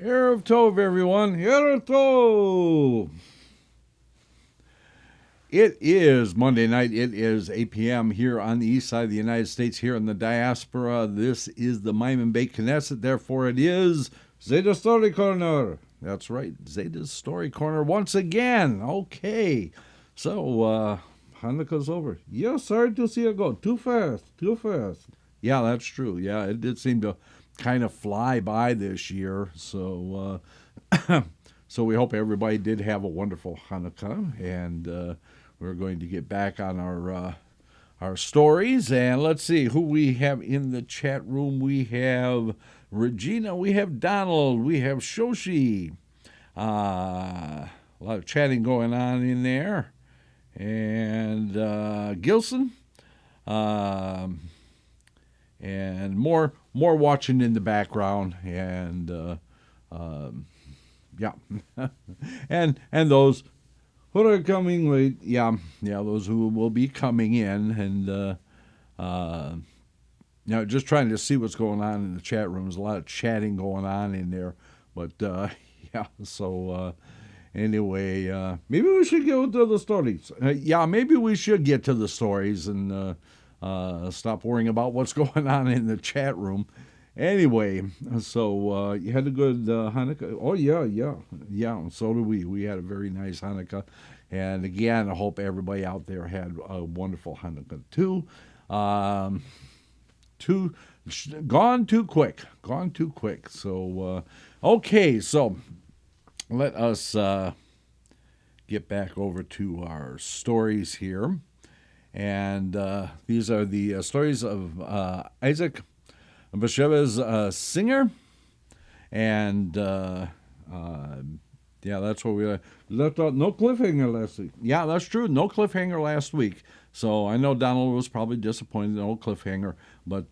Erev Tov, everyone. Erev Tov. It is Monday night. It is 8 p.m. here on the east side of the United States, here in the diaspora. This is the Maimon Beit Knesset. Therefore, it is Zeyde Story Corner. That's right, Zeyde's Story Corner once again. Okay, so Hanukkah's over. Yeah, sorry to see it go. Too fast, too fast. Yeah, that's true. Yeah, it did seem to kind of fly by this year. So, so we hope everybody did have a wonderful Hanukkah, and we're going to get back on our stories. And let's see who we have in the chat room. We have Regina, we have Donald, we have Shoshi. A lot of chatting going on in there, and Gilson. And more watching in the background, and yeah, and those who are coming late, yeah, those who will be coming in, and just trying to see what's going on in the chat room. There's a lot of chatting going on in there, but yeah, so anyway, maybe we should go to the stories. Yeah, maybe we should get to the stories and stop worrying about what's going on in the chat room. Anyway, so you had a good Hanukkah. Oh, yeah, so did we. We had a very nice Hanukkah. And again, I hope everybody out there had a wonderful Hanukkah too. Gone too quick. So, okay, so let us get back over to our stories here. And these are the stories of Isaac Basheva's Singer. And yeah, that's what we left out. No cliffhanger last week. Yeah, that's true. No cliffhanger last week. So I know Donald was probably disappointed. No cliffhanger. But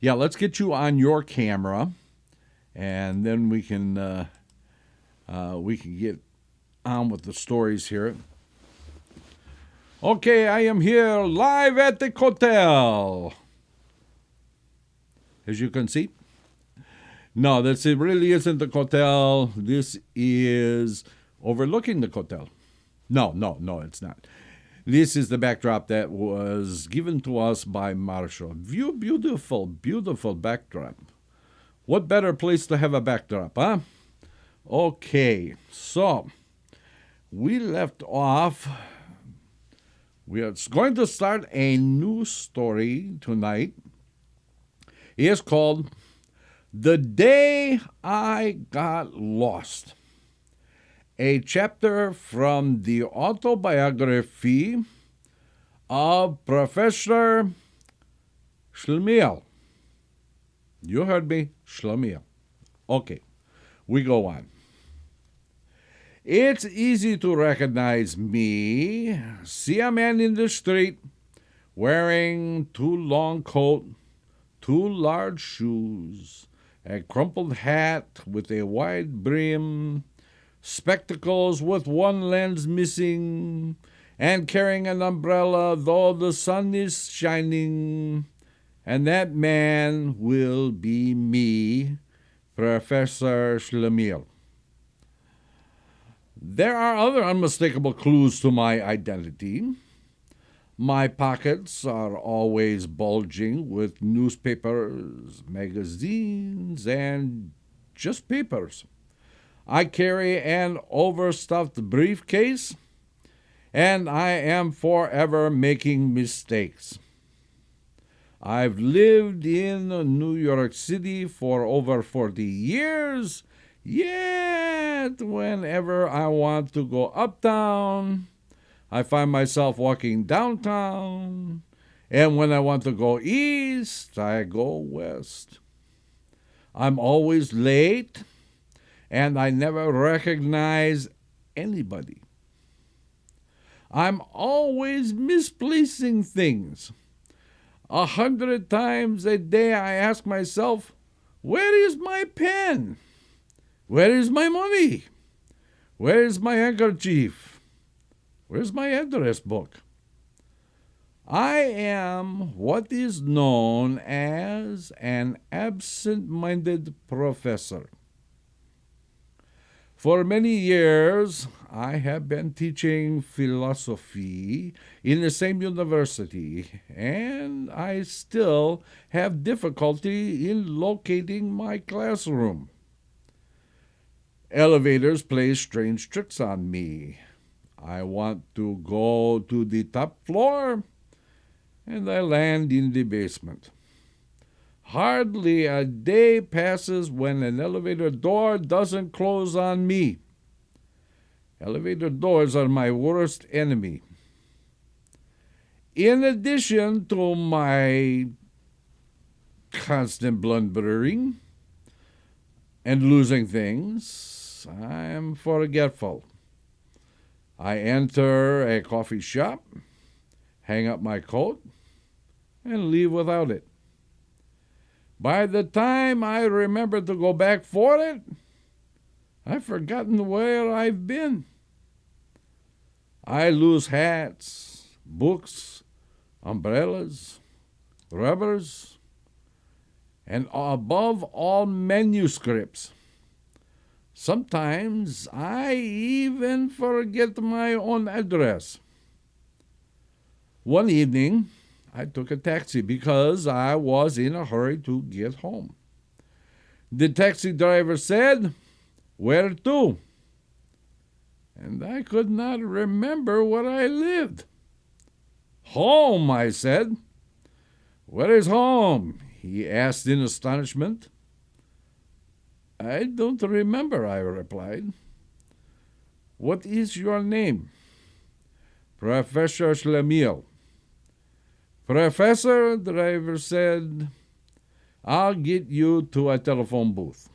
yeah, let's get you on your camera. And then we can get on with the stories here. Okay, I am here live at the hotel. As you can see. No, it really isn't the hotel. This is overlooking the hotel. No, it's not. This is the backdrop that was given to us by Marsha. Beautiful backdrop. What better place to have a backdrop, huh? Okay, so we left off. We are going to start a new story tonight. It's called The Day I Got Lost, a chapter from the autobiography of Professor Shlomiel. You heard me, Shlomiel. Okay, we go on. It's easy to recognize me. See a man in the street wearing too long coat, too large shoes, a crumpled hat with a wide brim, spectacles with one lens missing, and carrying an umbrella though the sun is shining. And that man will be me, Professor Shlomiel. There are other unmistakable clues to my identity. My pockets are always bulging with newspapers, magazines, and just papers. I carry an overstuffed briefcase, and I am forever making mistakes. I've lived in New York City for over 40 years, yet whenever I want to go uptown, I find myself walking downtown, and when I want to go east, I go west. I'm always late, and I never recognize anybody. I'm always misplacing things. 100 times a day I ask myself, where is my pen? Where is my money? Where is my handkerchief? Where's my address book? I am what is known as an absent-minded professor. For many years, I have been teaching philosophy in the same university, and I still have difficulty in locating my classroom. Elevators play strange tricks on me. I want to go to the top floor, and I land in the basement. Hardly a day passes when an elevator door doesn't close on me. Elevator doors are my worst enemy. In addition to my constant blundering and losing things, I am forgetful. I enter a coffee shop, hang up my coat, and leave without it. By the time I remember to go back for it, I've forgotten where I've been. I lose hats, books, umbrellas, rubbers, and above all, manuscripts. Sometimes I even forget my own address. One evening, I took a taxi because I was in a hurry to get home. The taxi driver said, "Where to?" And I could not remember where I lived. "Home," I said. "Where is home?" he asked in astonishment. "I don't remember," I replied. "What is your name?" "Professor Schlemiel." "Professor," the driver said, "I'll get you to a telephone booth.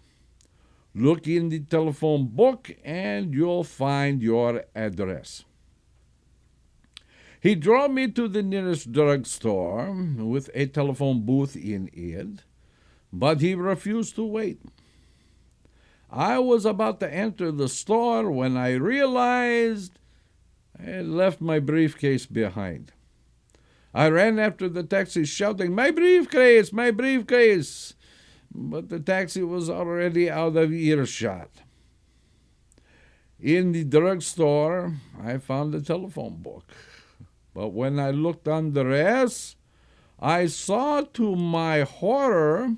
Look in the telephone book and you'll find your address." He drove me to the nearest drugstore with a telephone booth in it, but he refused to wait. I was about to enter the store when I realized I had left my briefcase behind. I ran after the taxi shouting, "My briefcase! My briefcase!" But the taxi was already out of earshot. In the drugstore, I found the telephone book. But when I looked under S, I saw to my horror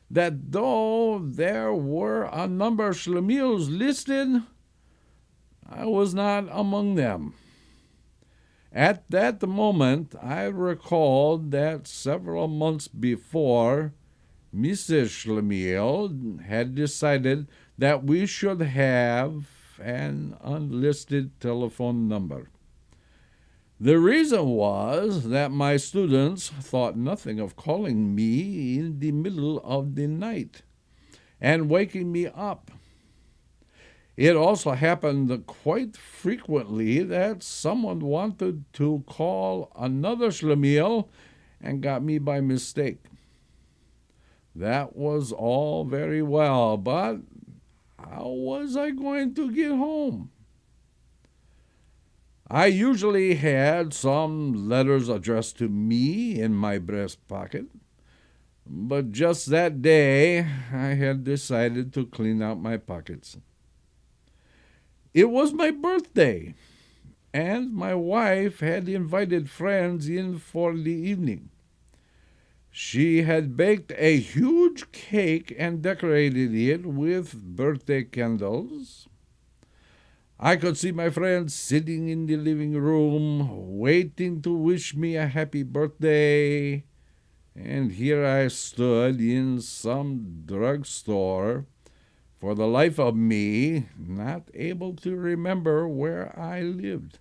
that though there were a number of Schlemiels listed, I was not among them. At that moment, I recalled that several months before, Mrs. Schlemiel had decided that we should have an unlisted telephone number. The reason was that my students thought nothing of calling me in the middle of the night and waking me up. It also happened quite frequently that someone wanted to call another Schlemiel and got me by mistake. That was all very well, but how was I going to get home? I usually had some letters addressed to me in my breast pocket, but just that day I had decided to clean out my pockets. It was my birthday, and my wife had invited friends in for the evening. She had baked a huge cake and decorated it with birthday candles. I could see my friends sitting in the living room, waiting to wish me a happy birthday, and here I stood in some drugstore, for the life of me, not able to remember where I lived.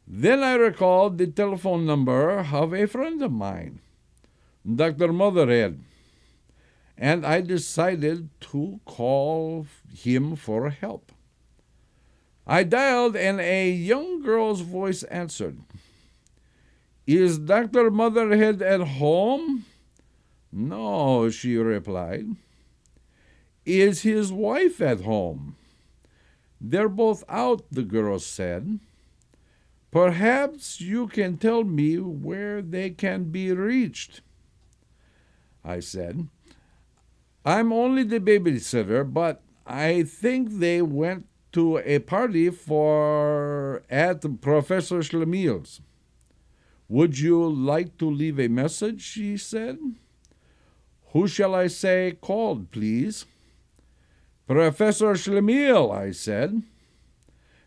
Then I recalled the telephone number of a friend of mine, Dr. Motherhead, and I decided to call him for help. I dialed, and a young girl's voice answered. "Is Dr. Motherhead at home?" "No," she replied. "Is his wife at home?" "They're both out," the girl said. "Perhaps you can tell me where they can be reached." I said, "I'm only the babysitter, but I think they went to a party at Professor Schlemiel's. Would you like to leave a message? She said. Who shall I say called, please? Professor Schlemiel, I said.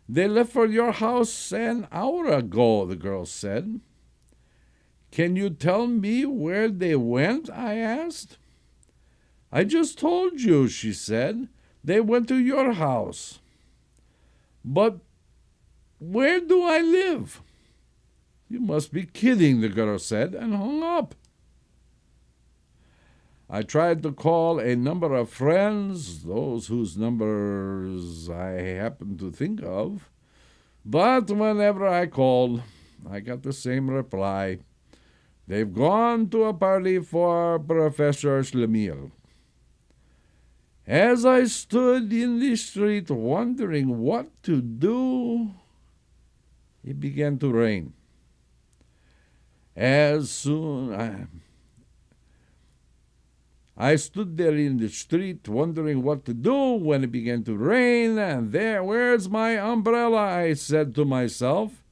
They left for your house an hour ago, the girl said. Can you tell me where they went? I asked. I just told you, she said. They went to your house. But where do I live? You must be kidding, the girl said, and hung up. I tried to call a number of friends, those whose numbers I happened to think of, but whenever I called, I got the same reply. They've gone to a party for Professor Schlemiel. As I stood in the street wondering what to do, it began to rain. I stood there in the street wondering what to do when it began to rain, and where's my umbrella? I said to myself,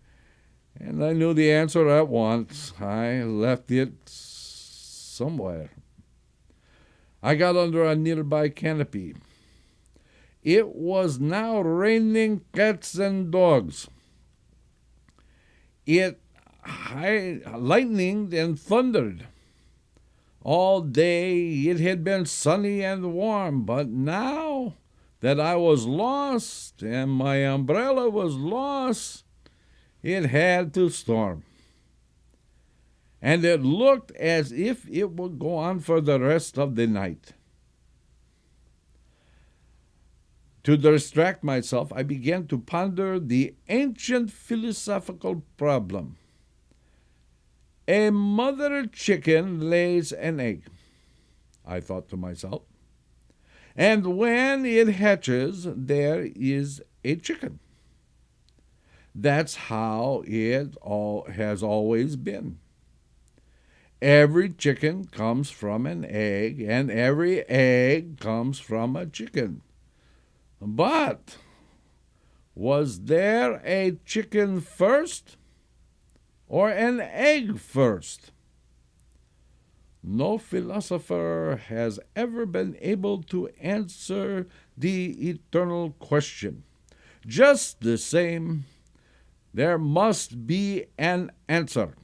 and I knew the answer at once. I left it somewhere. I got under a nearby canopy. It was now raining cats and dogs. It lightninged and thundered. All day it had been sunny and warm, but now that I was lost and my umbrella was lost, it had to storm. And it looked as if it would go on for the rest of the night. To distract myself, I began to ponder the ancient philosophical problem. A mother chicken lays an egg, I thought to myself, and when it hatches, there is a chicken. That's how it has always been. Every chicken comes from an egg, and every egg comes from a chicken. But was there a chicken first or an egg first? No philosopher has ever been able to answer the eternal question. Just the same, there must be an answer.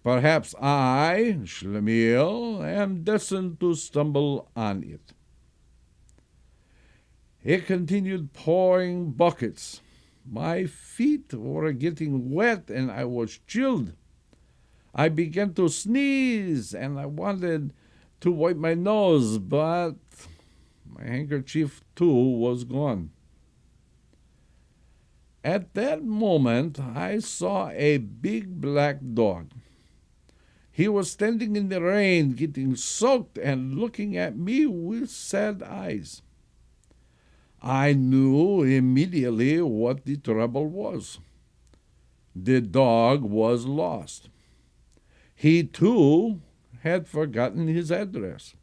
Perhaps I, Schlemiel, am destined to stumble on it. It continued pouring buckets. My feet were getting wet and I was chilled. I began to sneeze and I wanted to wipe my nose, but my handkerchief too was gone. At that moment, I saw a big black dog. He was standing in the rain, getting soaked and looking at me with sad eyes. I knew immediately what the trouble was. The dog was lost. He, too, had forgotten his address.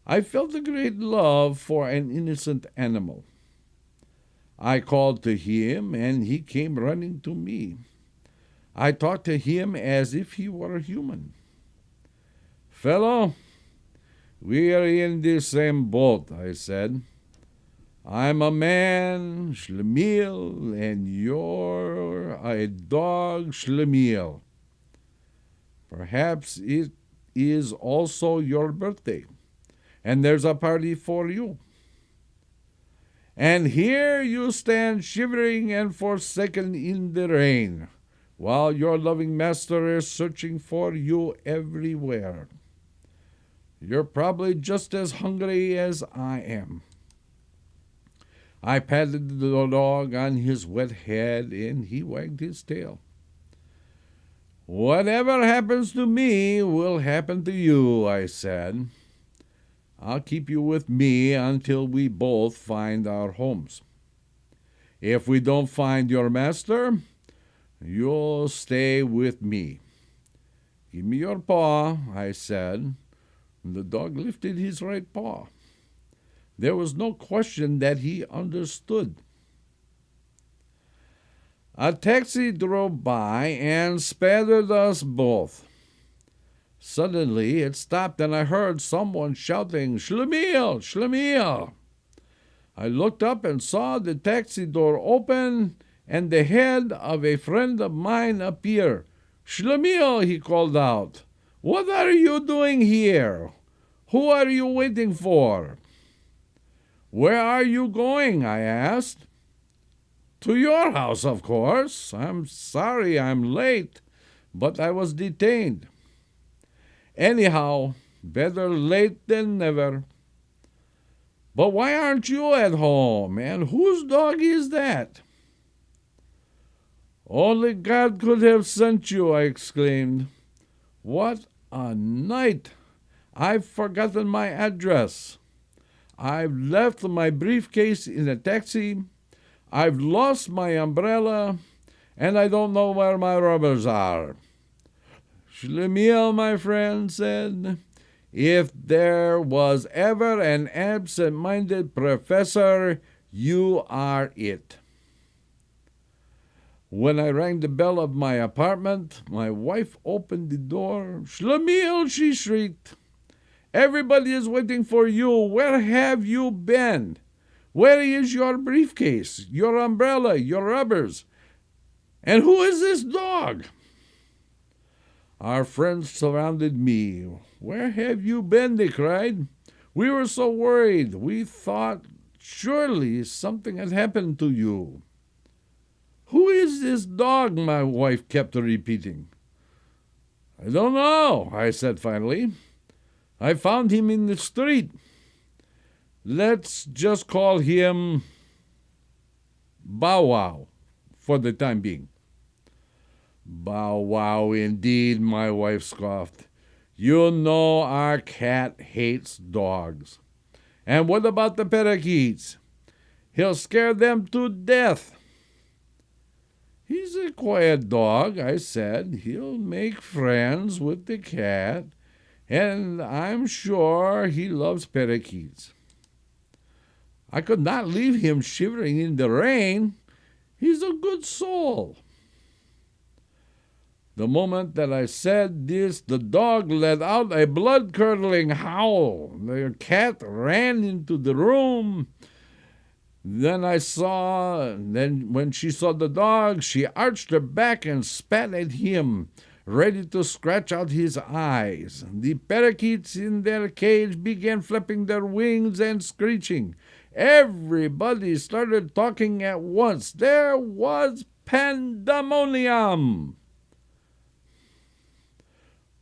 I felt a great love for an innocent animal. I called to him, and he came running to me. I talked to him as if he were human. Fellow, we are in the same boat, I said. I'm a man, Schlemiel, and you're a dog, Schlemiel. Perhaps it is also your birthday, and there's a party for you. And here you stand shivering and forsaken in the rain, while your loving master is searching for you everywhere. You're probably just as hungry as I am. I patted the dog on his wet head, and he wagged his tail. Whatever happens to me will happen to you, I said. I'll keep you with me until we both find our homes. If we don't find your master, you'll stay with me. Give me your paw, I said. The dog lifted his right paw. There was no question that he understood. A taxi drove by and spattered us both. Suddenly it stopped and I heard someone shouting, "Shlemiel! Shlemiel!" I looked up and saw the taxi door open and the head of a friend of mine appear. "Shlemiel," he called out, "what are you doing here? Who are you waiting for?" "Where are you going?" I asked. "To your house, of course. I'm sorry I'm late, but I was detained." "Anyhow, better late than never." "But why aren't you at home? And whose dog is that?" "Only God could have sent you," I exclaimed. "What a night! I've forgotten my address. I've left my briefcase in a taxi. I've lost my umbrella, and I don't know where my rubbers are." Shlemiel, my friend, said, "if there was ever an absent-minded professor, you are it." When I rang the bell of my apartment, my wife opened the door. "Shlemiel," she shrieked, "everybody is waiting for you. Where have you been? Where is your briefcase, your umbrella, your rubbers? And who is this dog?" Our friends surrounded me. "Where have you been?" they cried. "We were so worried. We thought surely something had happened to you." "Who is this dog?" my wife kept repeating. "I don't know," I said finally. "I found him in the street. Let's just call him Bow Wow for the time being." "Bow Wow indeed," my wife scoffed. "You know our cat hates dogs. And what about the parakeets? He'll scare them to death." "He's a quiet dog," I said. "He'll make friends with the cat, and I'm sure he loves parakeets. I could not leave him shivering in the rain. He's a good soul." The moment that I said this, the dog let out a blood-curdling howl. The cat ran into the room. Then when she saw the dog, she arched her back and spat at him, ready to scratch out his eyes. The parakeets in their cage began flapping their wings and screeching. Everybody started talking at once. There was pandemonium.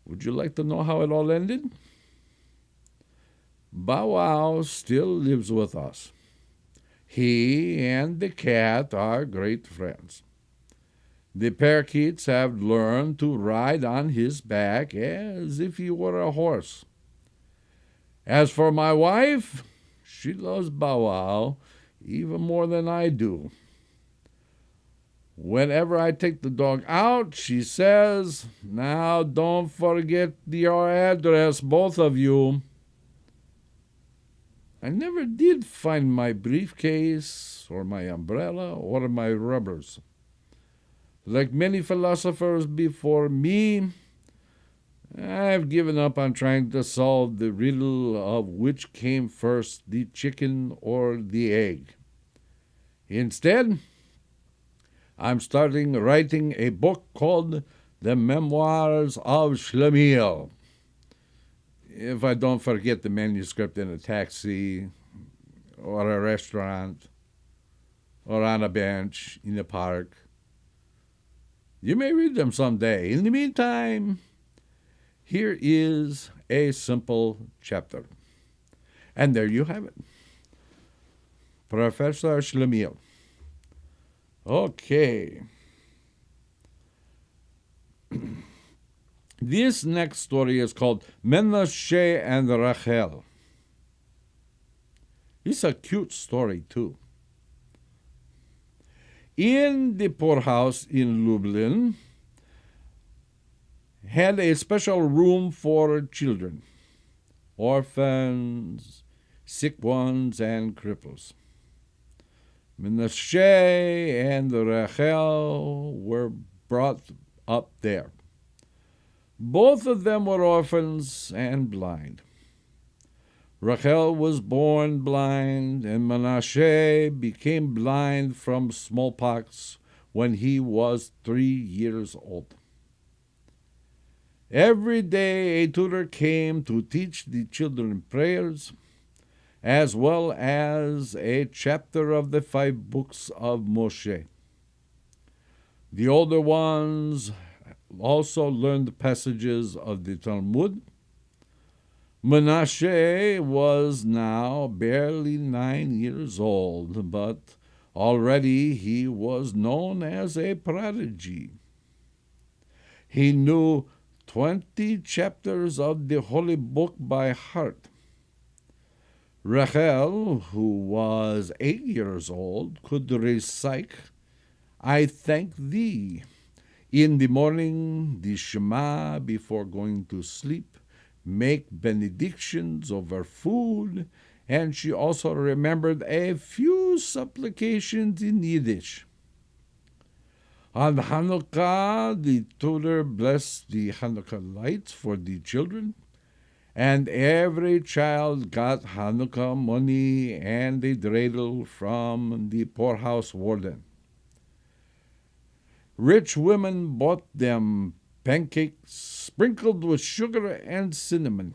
Would you like to know how it all ended? Bow Wow still lives with us. He and the cat are great friends. The parakeets have learned to ride on his back as if he were a horse. As for my wife, she loves Bow Wow even more than I do. Whenever I take the dog out, she says, "Now don't forget your address, both of you." I never did find my briefcase or my umbrella or my rubbers. Like many philosophers before me, I've given up on trying to solve the riddle of which came first, the chicken or the egg. Instead, I'm starting writing a book called The Memoirs of Shlemiel. If I don't forget the manuscript in a taxi or a restaurant or on a bench in a park. You may read them someday. In the meantime, here is a simple chapter. And there you have it. Professor Shlemiel. Okay. This next story is called Menashe and Rachel. It's a cute story, too. In the poorhouse in Lublin had a special room for children, orphans, sick ones and cripples. Menashe and Rachel were brought up there. Both of them were orphans and blind. Rachel was born blind, and Menashe became blind from smallpox when he was 3 years old. Every day a tutor came to teach the children prayers, as well as a chapter of the 5 books of Moshe. The older ones also learned passages of the Talmud. Menashe was now barely 9 years old, but already he was known as a prodigy. He knew 20 chapters of the Holy Book by heart. Rachel, who was 8 years old, could recite, "I thank thee." In the morning, the Shema before going to sleep, make benedictions over food, and she also remembered a few supplications in Yiddish. On Hanukkah, the tutor blessed the Hanukkah lights for the children, and every child got Hanukkah money and a dreidel from the poorhouse warden. Rich women bought them pancakes sprinkled with sugar and cinnamon.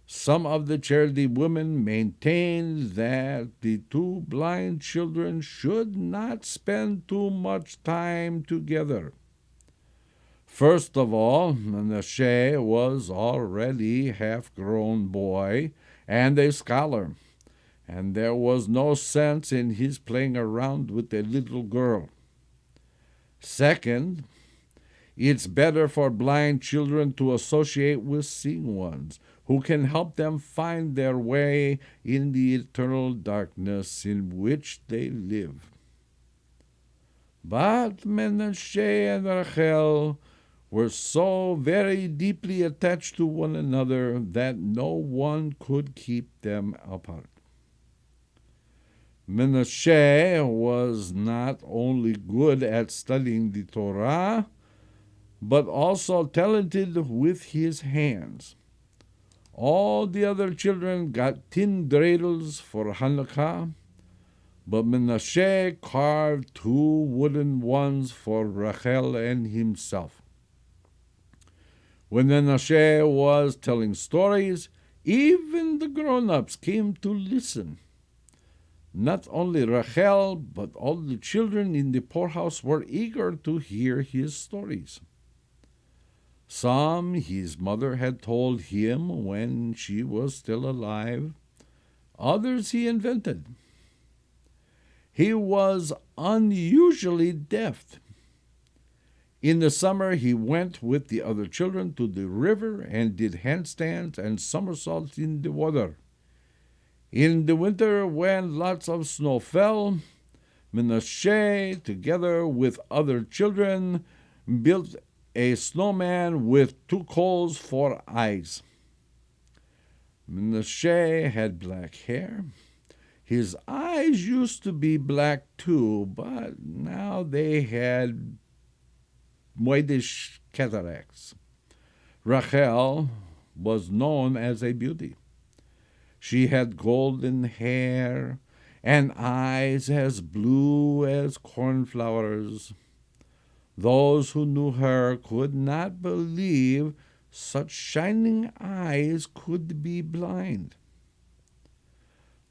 Some of the charity women maintained that the 2 blind children should not spend too much time together. First of all, Menashe was already a half-grown boy and a scholar, and there was no sense in his playing around with a little girl. Second, it's better for blind children to associate with seeing ones who can help them find their way in the eternal darkness in which they live. But Menashe and Rachel were so very deeply attached to one another that no one could keep them apart. Menashe was not only good at studying the Torah, but also talented with his hands. All the other children got tin dreidels for Hanukkah, but Menashe carved 2 wooden ones for Rachel and himself. When Menashe was telling stories, even the grown-ups came to listen. Not only Rachel, but all the children in the poorhouse were eager to hear his stories. Some his mother had told him when she was still alive. Others he invented. He was unusually deft. In the summer, he went with the other children to the river and did handstands and somersaults in the water. In the winter, when lots of snow fell, Menashe, together with other children, built a snowman with 2 coals for eyes. Menashe had black hair. His eyes used to be black too, but now they had whitish cataracts. Rachel was known as a beauty. She had golden hair and eyes as blue as cornflowers. Those who knew her could not believe such shining eyes could be blind.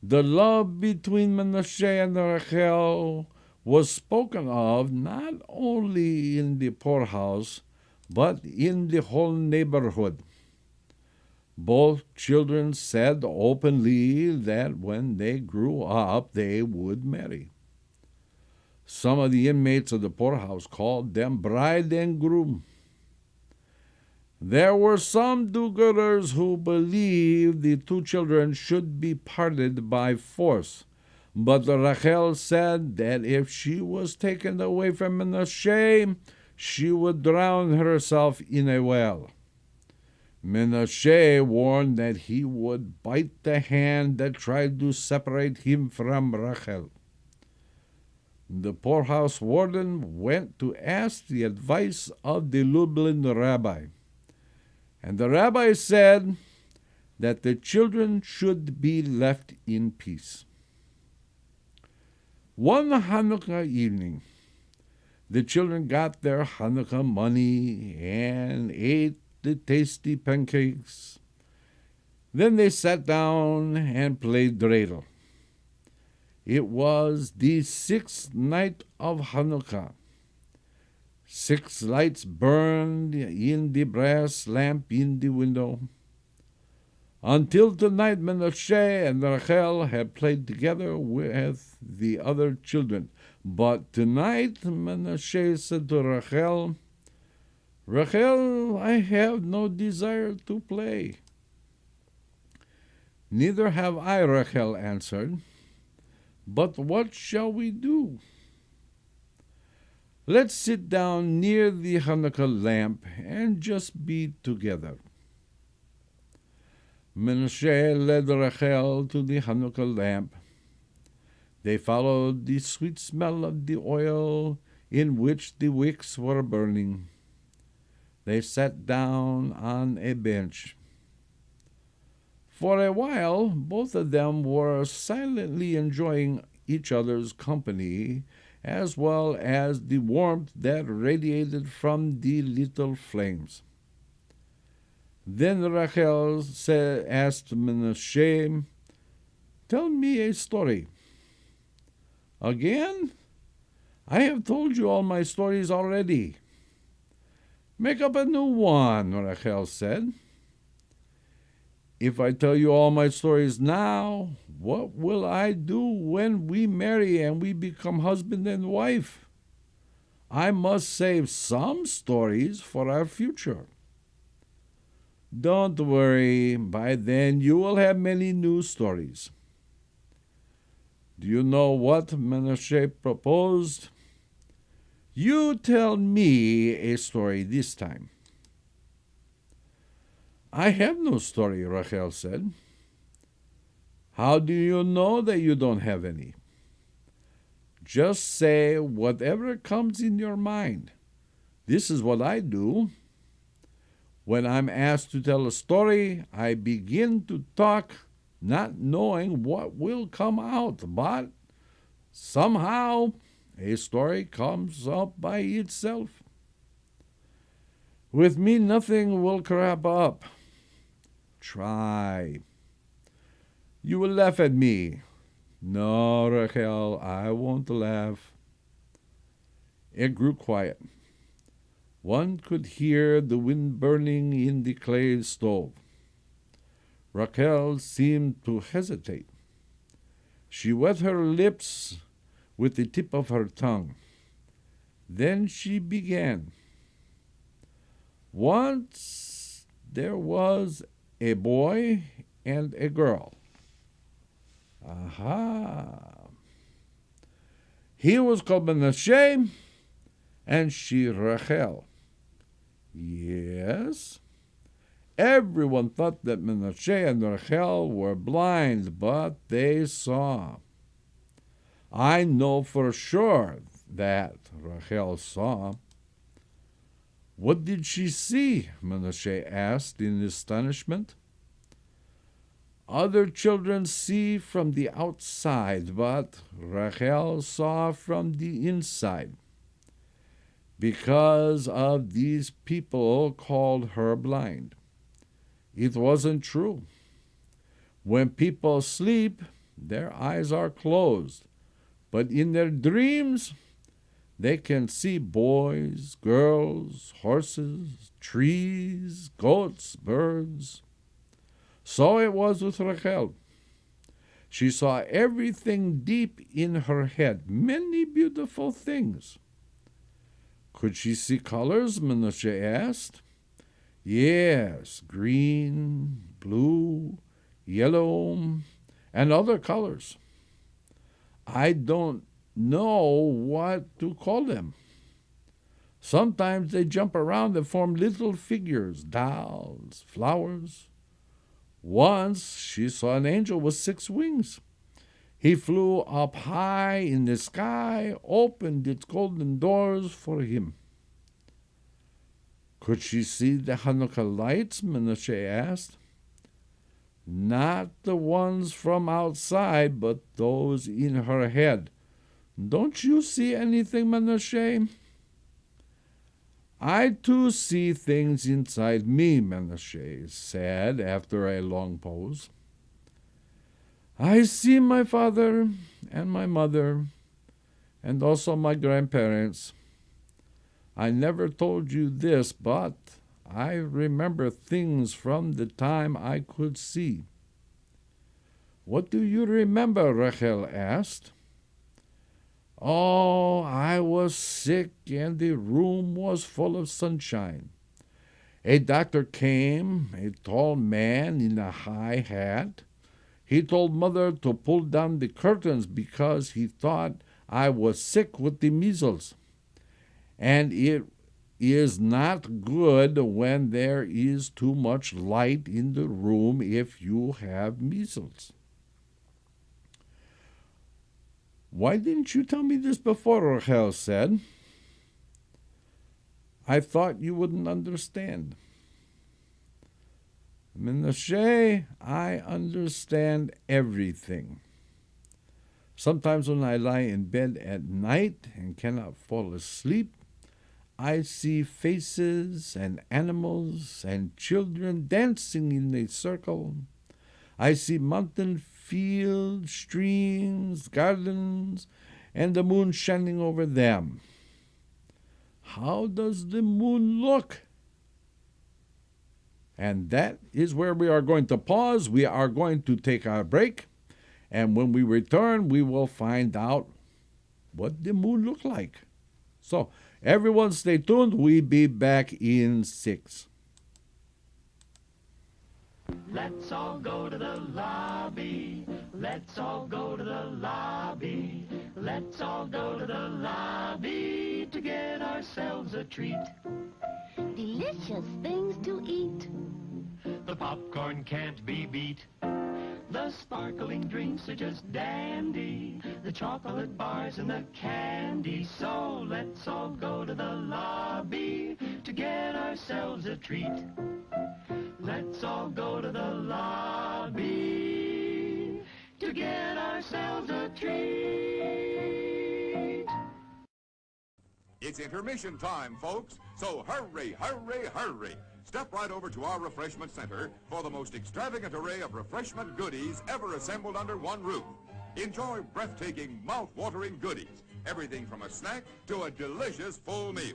The love between Menashe and Rachel was spoken of not only in the poorhouse, but in the whole neighborhood. Both children said openly that when they grew up, they would marry. Some of the inmates of the poorhouse called them bride and groom. There were some do-gooders who believed the 2 children should be parted by force, but Rachel said that if she was taken away from Menashe, she would drown herself in a well. Menashe warned that he would bite the hand that tried to separate him from Rachel. The poorhouse warden went to ask the advice of the Lublin rabbi. And the rabbi said that the children should be left in peace. One Hanukkah evening, the children got their Hanukkah money and ate the tasty pancakes. Then they sat down and played dreidel. It was the 6th night of Hanukkah. 6 lights burned in the brass lamp in the window. Until tonight, Menashe and Rachel had played together with the other children. But tonight, Menashe said to Rachel, "Rachel, I have no desire to play." "Neither have I," Rachel answered. "But what shall we do?" "Let's sit down near the Hanukkah lamp and just be together." Menashe led Rachel to the Hanukkah lamp. They followed the sweet smell of the oil in which the wicks were burning. They sat down on a bench. For a while, both of them were silently enjoying each other's company, as well as the warmth that radiated from the little flames. Then Rachel asked Menashe, "Tell me a story." "Again? I have told you all my stories already." "Make up a new one," Rachel said. "If I tell you all my stories now, what will I do when we marry and we become husband and wife? I must save some stories for our future." "Don't worry, by then you will have many new stories." Do you know what Menashe proposed? "You tell me a story this time." "I have no story," Rachel said. "How do you know that you don't have any?" "Just say whatever comes in your mind. This is what I do. When I'm asked to tell a story, I begin to talk, not knowing what will come out, but somehow a story comes up by itself. With me, nothing will crop up. Try. You will laugh at me." "No, Rachel, I won't laugh." It grew quiet. One could hear the wind burning in the clay stove. Rachel seemed to hesitate. She wet her lips with the tip of her tongue. Then she began. "Once there was a boy and a girl." Aha! "He was called Menashe, and she Rachel." "Yes." "Everyone thought that Menashe and Rachel were blind, but they saw. I know for sure that Rachel saw." "What did she see?" Menashe asked in astonishment. "Other children see from the outside, but Rachel saw from the inside. Because of these people called her blind. It wasn't true. When people sleep, their eyes are closed, but in their dreams, they can see boys, girls, horses, trees, goats, birds. So it was with Rachel. She saw everything deep in her head, many beautiful things." "Could she see colors?" Menashe asked. "Yes, green, blue, yellow, and other colors. I don't know what to call them." Sometimes they jump around and form little figures, dolls, flowers. Once she saw an angel with 6 wings. He flew up high in the sky, opened its golden doors for him. Could she see the Hanukkah lights? Menashe asked. Not the ones from outside, but those in her head. Don't you see anything, Menashe? I too see things inside me, Menashe said after a long pause. I see my father and my mother, and also my grandparents. I never told you this, but I remember things from the time I could see. What do you remember? Rachel asked. Oh, I was sick and the room was full of sunshine. A doctor came, a tall man in a high hat. He told Mother to pull down the curtains because he thought I was sick with the measles. And it is not good when there is too much light in the room if you have measles. Why didn't you tell me this before? Rachel said. I thought you wouldn't understand. Menashe, I understand everything. Sometimes when I lie in bed at night and cannot fall asleep, I see faces and animals and children dancing in a circle. I see mountain fields, streams, gardens, and the moon shining over them. How does the moon look? And that is where we are going to pause. We are going to take our break. And when we return, we will find out what the moon looked like. So, everyone stay tuned. We'll be back in 6. Let's all go to the lobby. Let's all go to the lobby. Let's all go to the lobby to get ourselves a treat. Delicious things to eat. The popcorn can't be beat. The sparkling drinks are just dandy. The chocolate bars and the candy. So let's all go to the lobby to get ourselves a treat. Let's all go to the lobby to get ourselves a treat. It's intermission time, folks, so hurry, hurry, hurry. Step right over to our refreshment center for the most extravagant array of refreshment goodies ever assembled under one roof. Enjoy breathtaking, mouth-watering goodies, everything from a snack to a delicious full meal.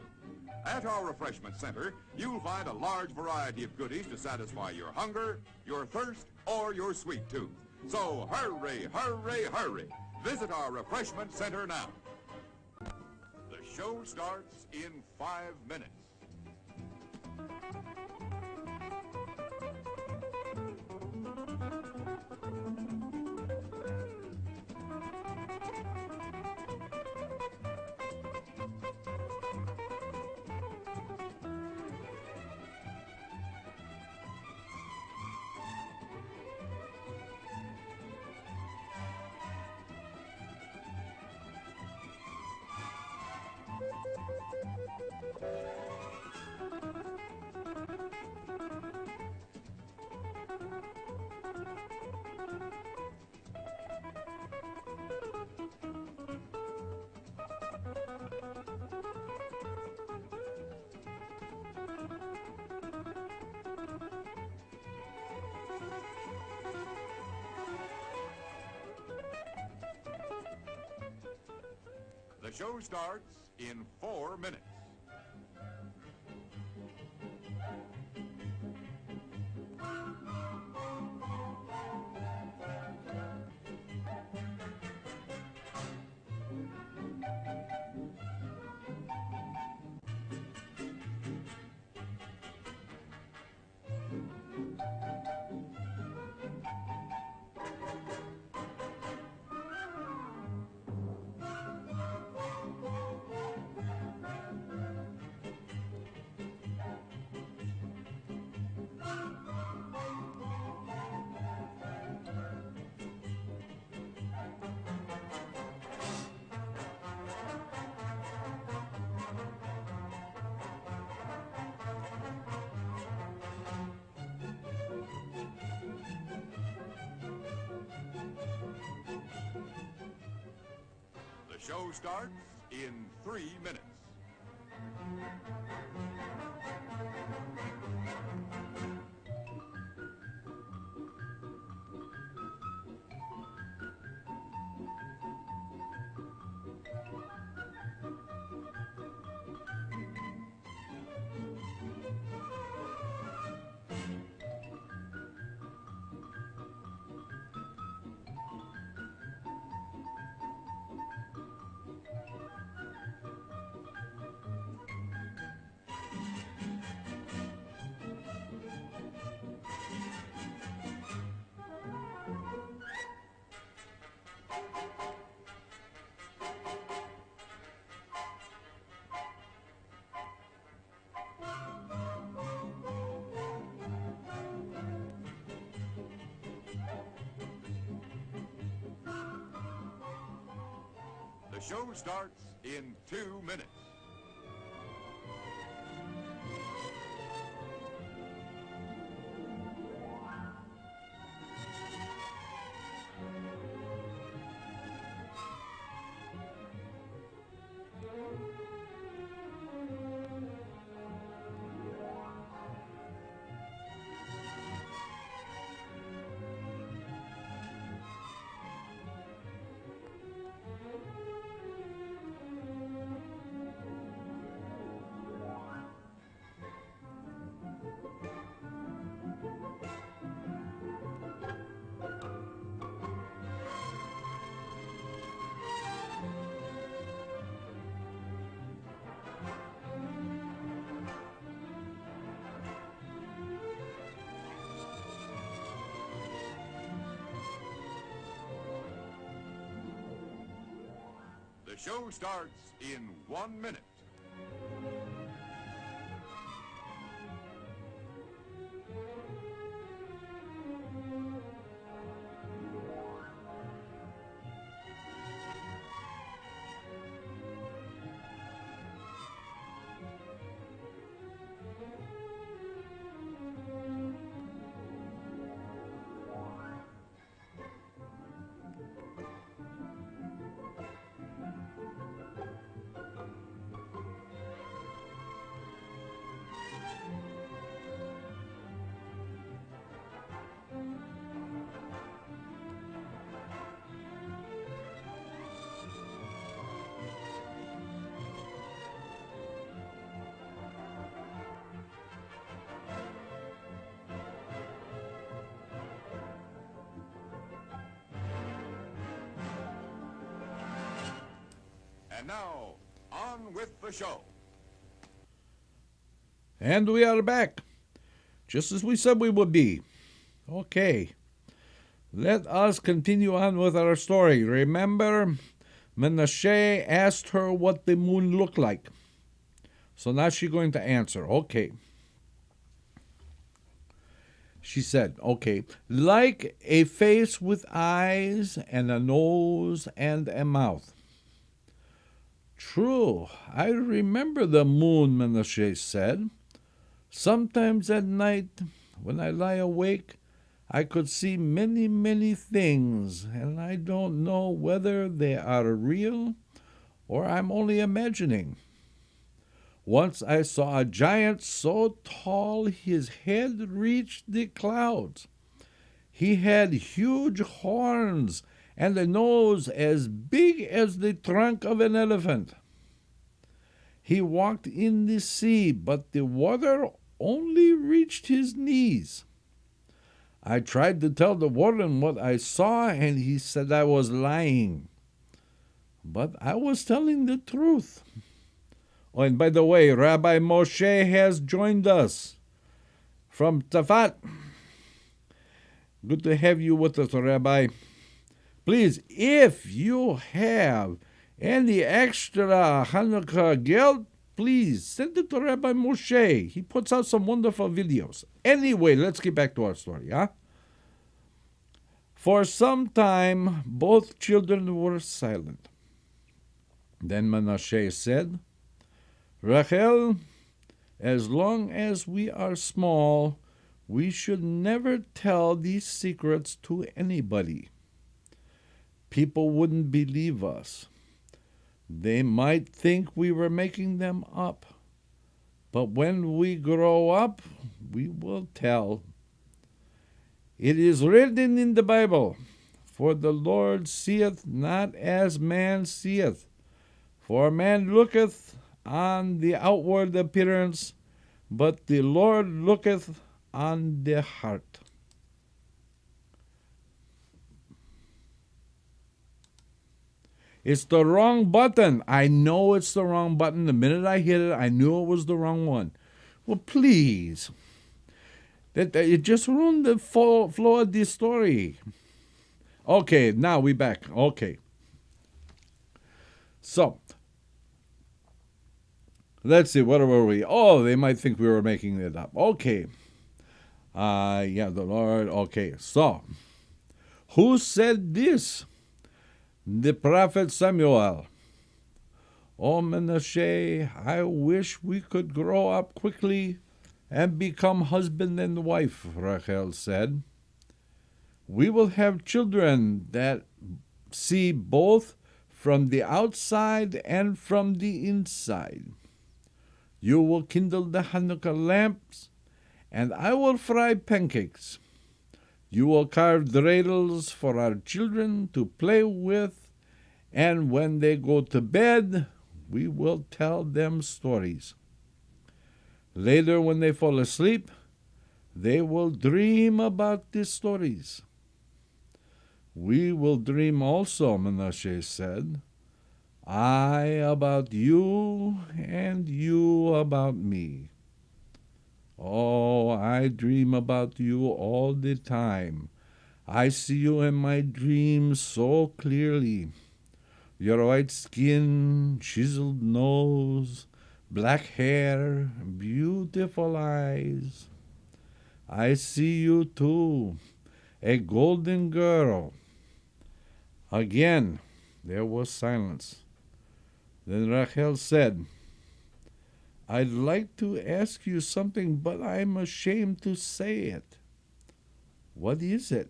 At our refreshment center, you'll find a large variety of goodies to satisfy your hunger, your thirst, or your sweet tooth. So hurry, hurry, hurry. Visit our refreshment center now. The show starts in 5 minutes. The show starts in 4 minutes. show starts in 3 minutes. The show starts in 2 minutes. The show starts in 1 minute. And now, on with the show. And we are back, just as we said we would be. Okay, let us continue on with our story. Remember, Menashe asked her what the moon looked like. So now she's going to answer. Okay. She said, okay, like a face with eyes and a nose and a mouth. True, I remember the moon, Menashe said. Sometimes at night, when I lie awake, I could see many, many things, and I don't know whether they are real or I'm only imagining. Once I saw a giant so tall his head reached the clouds. He had huge horns and a nose as big as the trunk of an elephant. He walked in the sea, but the water only reached his knees. I tried to tell the warden what I saw, and he said I was lying. But I was telling the truth. Oh, and by the way, Rabbi Moshe has joined us from Tzafat. Good to have you with us, Rabbi. Please, if you have any extra Hanukkah geld, please send it to Rabbi Moshe. He puts out some wonderful videos. Anyway, let's get back to our story, huh? For some time, both children were silent. Then Menashe said, Rachel, as long as we are small, we should never tell these secrets to anybody. People wouldn't believe us. They might think we were making them up, but when we grow up, we will tell. It is written in the Bible, "For the Lord seeth not as man seeth. For man looketh on the outward appearance, but the Lord looketh on the heart." It's the wrong button. I know it's the wrong button. The minute I hit it, I knew it was the wrong one. Well, please. It just ruined the flow of the story. Okay, now we back. Okay. So, let's see, what were we? Oh, they might think we were making it up. Okay. The Lord. Okay, so, who said this? The prophet Samuel. "Oh, Menashe, I wish we could grow up quickly and become husband and wife," Rachel said. "We will have children that see both from the outside and from the inside. You will kindle the Hanukkah lamps, and I will fry pancakes. You will carve dreidels for our children to play with, and when they go to bed, we will tell them stories. Later, when they fall asleep, they will dream about these stories." "We will dream also," Menashe said. "I about you, and you about me. Oh, I dream about you all the time. I see you in my dreams so clearly. Your white skin, chiseled nose, black hair, beautiful eyes. I see you too, a golden girl." Again, there was silence. Then Rachel said, "I'd like to ask you something, but I'm ashamed to say it." "What is it?"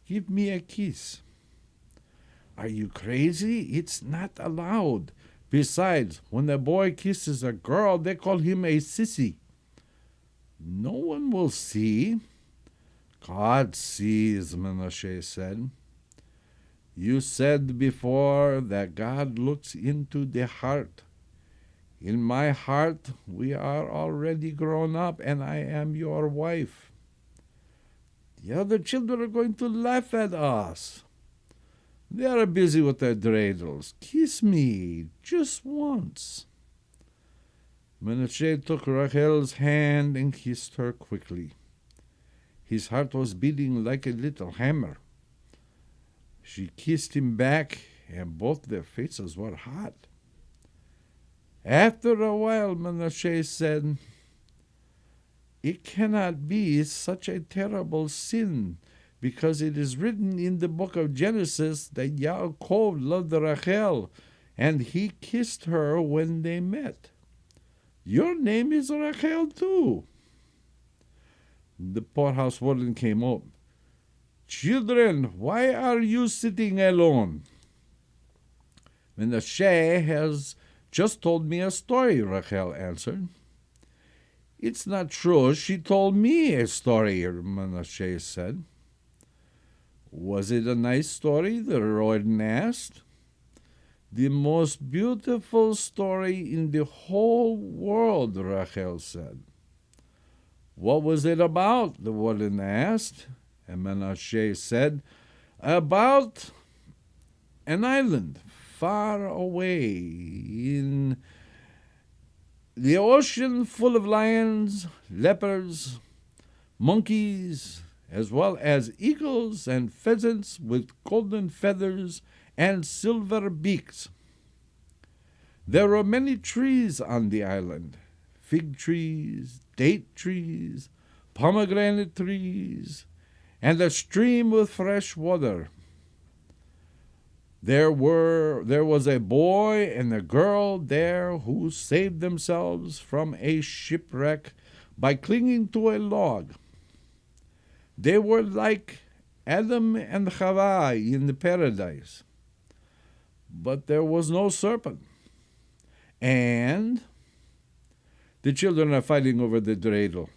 "Give me a kiss." "Are you crazy? It's not allowed. Besides, when a boy kisses a girl, they call him a sissy." "No one will see." "God sees," Menashe said. "You said before that God looks into the heart. In my heart, we are already grown up, and I am your wife. The other children are going to laugh at us. They are busy with their dreidels. Kiss me, just once." Menashe took Rachel's hand and kissed her quickly. His heart was beating like a little hammer. She kissed him back, and both their faces were hot. After a while, Menashe said, "It cannot be such a terrible sin, because it is written in the book of Genesis that Yaakov loved Rachel, and he kissed her when they met. Your name is Rachel too." The poorhouse warden came up. "Children, why are you sitting alone?" "Menashe has just told me a story," Rachel answered. "It's not true. She told me a story," Menashe said. "Was it a nice story?" the warden asked. "The most beautiful story in the whole world," Rachel said. "What was it about?" the warden asked. And Menashe said, "About an island far away in the ocean, full of lions, leopards, monkeys, as well as eagles and pheasants with golden feathers and silver beaks. There were many trees on the island, fig trees, date trees, pomegranate trees, and a stream with fresh water. There was a boy and a girl there who saved themselves from a shipwreck by clinging to a log. They were like Adam and Chava in the paradise. but there was no serpent. And the children are fighting over the dreidel.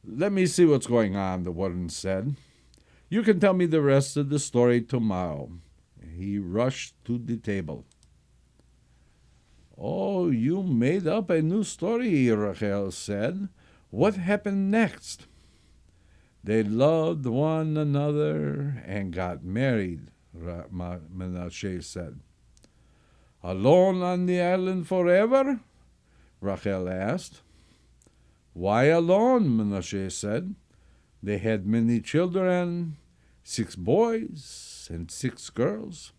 Let me see what's going on, the warden said. You can tell me the rest of the story tomorrow. He rushed to the table. Oh, you made up a new story, Rachel said. What happened next? They loved one another and got married, Menashe said. Alone on the island forever? Rachel asked. Why alone? Menashe said. They had many children, 6 boys and 6 girls.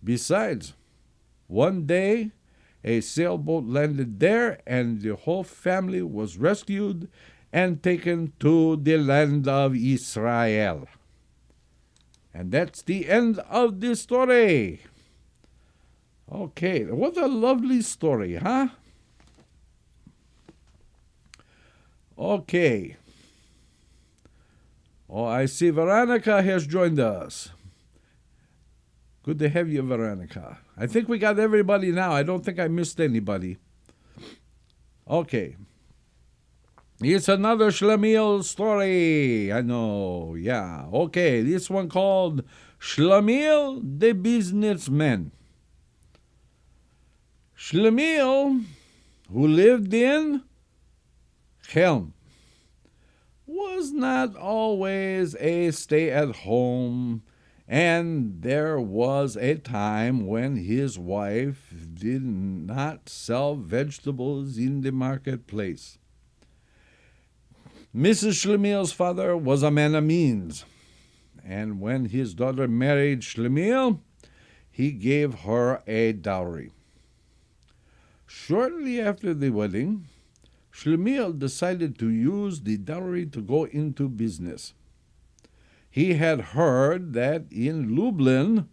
Besides, one day a sailboat landed there and the whole family was rescued and taken to the land of Israel. And that's the end of the story. Okay, what a lovely story, huh? Okay. Oh, I see Veronica has joined us. Good to have you, Veronica. I think we got everybody now. I don't think I missed anybody. Okay. It's another Shlemiel story. I know, yeah. Okay, this one called Shlemiel the Businessman. Shlemiel, who lived in Helm, was not always a stay-at-home, and there was a time when his wife did not sell vegetables in the marketplace. Mrs. Shlemiel's father was a man of means, and when his daughter married Shlemiel, he gave her a dowry. Shortly after the wedding, Shlemiel decided to use the dowry to go into business. He had heard that in Lublin,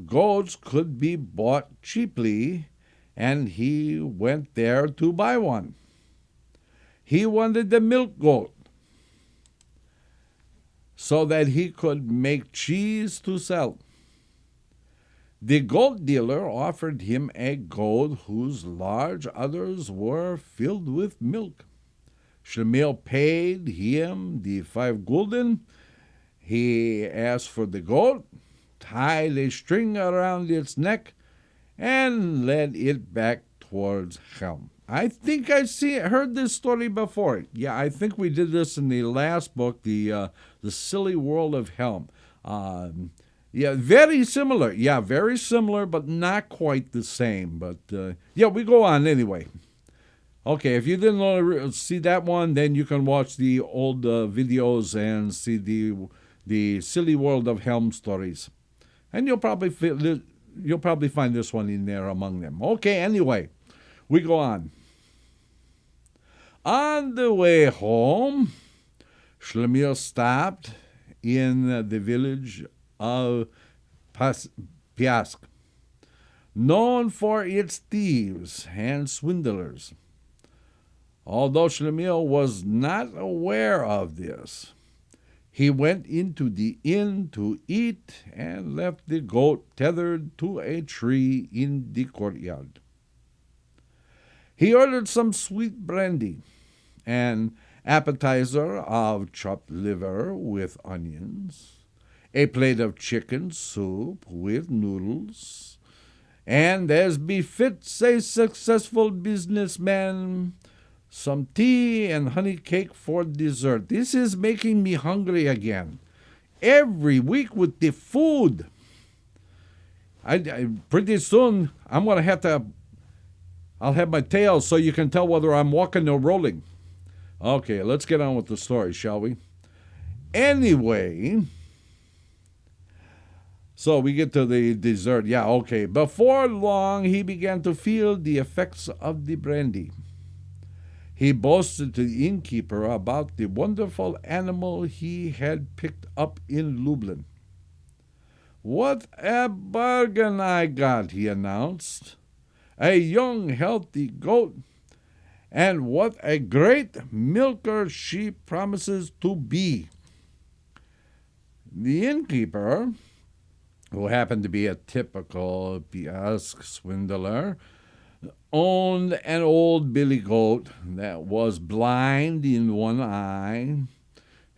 goats could be bought cheaply, and he went there to buy one. He wanted the milk goat so that he could make cheese to sell. The goat dealer offered him a goat whose large udders were filled with milk. Shlemiel paid him the 5 gulden. He asked for the goat, tied a string around its neck, and led it back towards Helm. I think I heard this story before. Yeah, I think we did this in the last book, the Silly World of Helm. Yeah, very similar. Yeah, very similar, but not quite the same. But yeah, we go on anyway. Okay, if you didn't see that one, then you can watch the old videos and see the Silly World of Helm stories, and you'll probably find this one in there among them. Okay, anyway, we go on. On the way home, Shlemiel stopped in the village of Piask, known for its thieves and swindlers. Although Shlemiel was not aware of this, he went into the inn to eat and left the goat tethered to a tree in the courtyard. He ordered some sweet brandy, an appetizer of chopped liver with onions, a plate of chicken soup with noodles, and, as befits a successful businessman, some tea and honey cake for dessert. This is making me hungry again. Every week with the food. I pretty soon I'm going to I'll have my tail so you can tell whether I'm walking or rolling. Okay, let's get on with the story, shall we? Anyway, so we get to the dessert. Yeah, okay. Before long, he began to feel the effects of the brandy. He boasted to the innkeeper about the wonderful animal he had picked up in Lublin. "What a bargain I got," he announced. "A young, healthy goat, and what a great milker she promises to be." The innkeeper who happened to be a typical Piask swindler, owned an old billy goat that was blind in one eye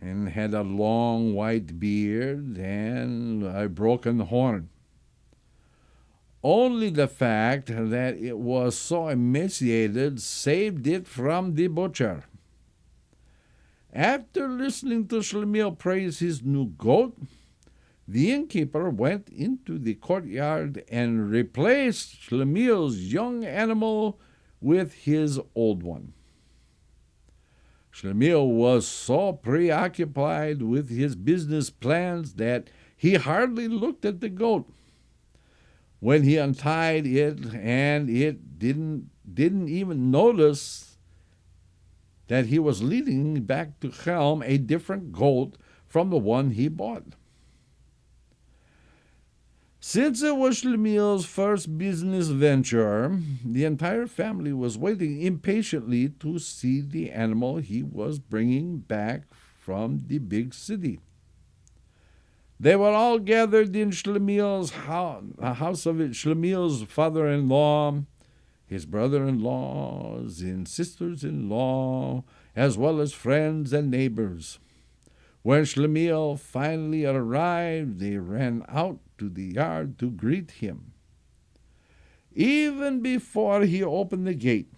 and had a long white beard and a broken horn. Only the fact that it was so emaciated saved it from the butcher. After listening to Shlemiel praise his new goat, the innkeeper went into the courtyard and replaced Shlemiel's young animal with his old one. Shlemiel was so preoccupied with his business plans that he hardly looked at the goat. When he untied it, and it didn't even notice that he was leading back to Chelm a different goat from the one he bought. Since it was Shlemiel's first business venture, the entire family was waiting impatiently to see the animal he was bringing back from the big city. They were all gathered in Shlemiel's house of Shlemiel's father-in-law, his brother-in-laws, and sisters-in-law, as well as friends and neighbors. When Shlemiel finally arrived, they ran out to the yard to greet him. Even before he opened the gate,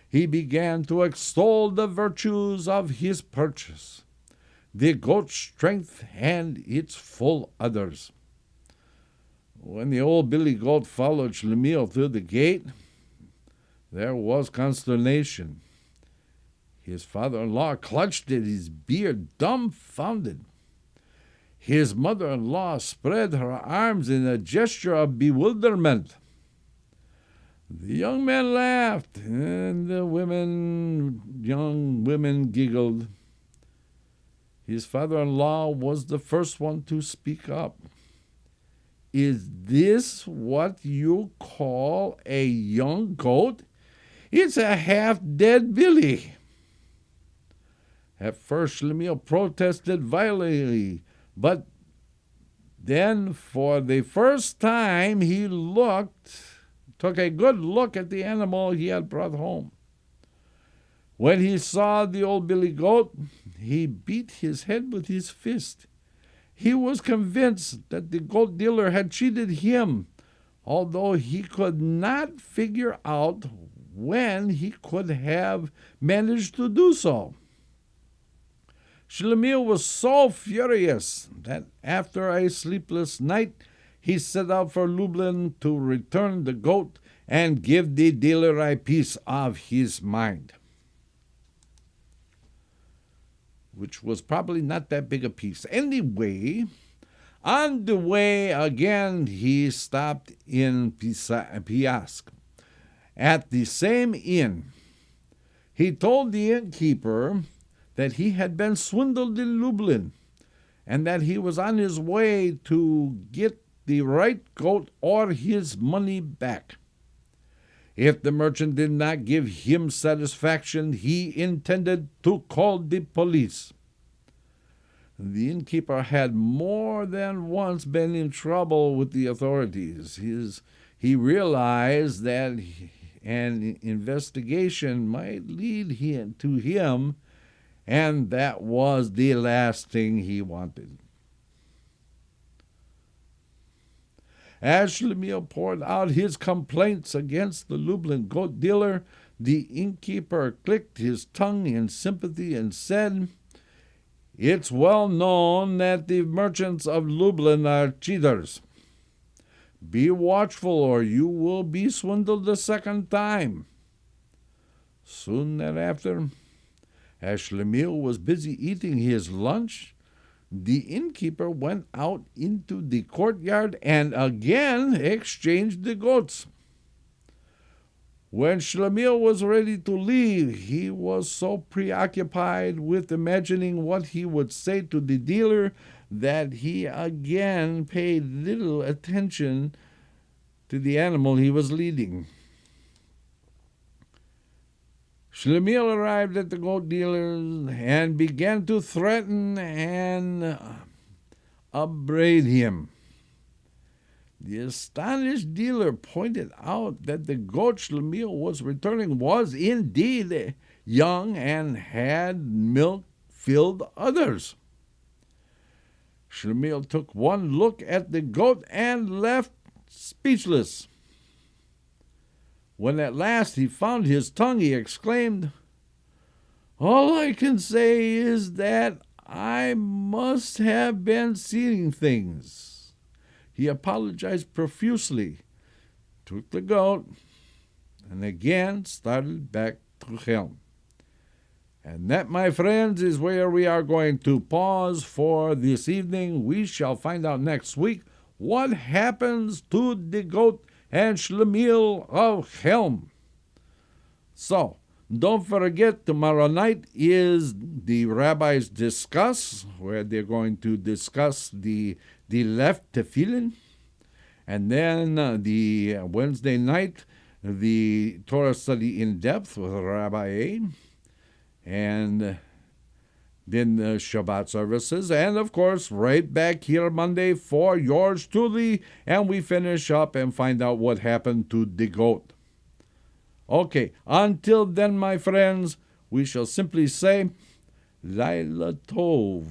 he began to extol the virtues of his purchase, the goat's strength and its full udders. When the old billy goat followed Shlemiel through the gate, there was consternation. His father-in-law clutched at his beard, dumbfounded. His mother-in-law spread her arms in a gesture of bewilderment. The young men laughed, and the young women giggled. His father-in-law was the first one to speak up. "Is this what you call a young goat? It's a half-dead billy." At first, Shlemiel protested violently, but then, for the first time, he took a good look at the animal he had brought home. When he saw the old billy goat, he beat his head with his fist. He was convinced that the goat dealer had cheated him, although he could not figure out when he could have managed to do so. Shlemiel was so furious that after a sleepless night, he set out for Lublin to return the goat and give the dealer a piece of his mind, which was probably not that big a piece. Anyway, on the way again, he stopped in Piask at the same inn. He told the innkeeper that he had been swindled in Lublin and that he was on his way to get the right goat or his money back. If the merchant did not give him satisfaction, he intended to call the police. The innkeeper had more than once been in trouble with the authorities. He realized that an investigation might lead to him, and that was the last thing he wanted. As Shlemiel poured out his complaints against the Lublin goat dealer, the innkeeper clicked his tongue in sympathy and said, "It's well known that the merchants of Lublin are cheaters. Be watchful, or you will be swindled a second time." Soon thereafter, as Shlemiel was busy eating his lunch, the innkeeper went out into the courtyard and again exchanged the goats. When Shlemiel was ready to leave, he was so preoccupied with imagining what he would say to the dealer that he again paid little attention to the animal he was leading. Shlemiel arrived at the goat dealer and began to threaten and upbraid him. The astonished dealer pointed out that the goat Shlemiel was returning was indeed young and had milk-filled udders. Shlemiel took one look at the goat and left speechless. When at last he found his tongue, he exclaimed, "All I can say is that I must have been seeing things." He apologized profusely, took the goat, and again started back to Chelm. And that, my friends, is where we are going to pause for this evening. We shall find out next week what happens to the goat and Shlemiel of Chelm. So, don't forget, tomorrow night is the Rabbis Discuss, where they're going to discuss the left tefillin. And then the Wednesday night, the Torah study in depth with Rabbi A. And then the Shabbat services. And, of course, right back here Monday for yours truly. And we finish up and find out what happened to the goat. Okay, until then, my friends, we shall simply say, Laila Tov.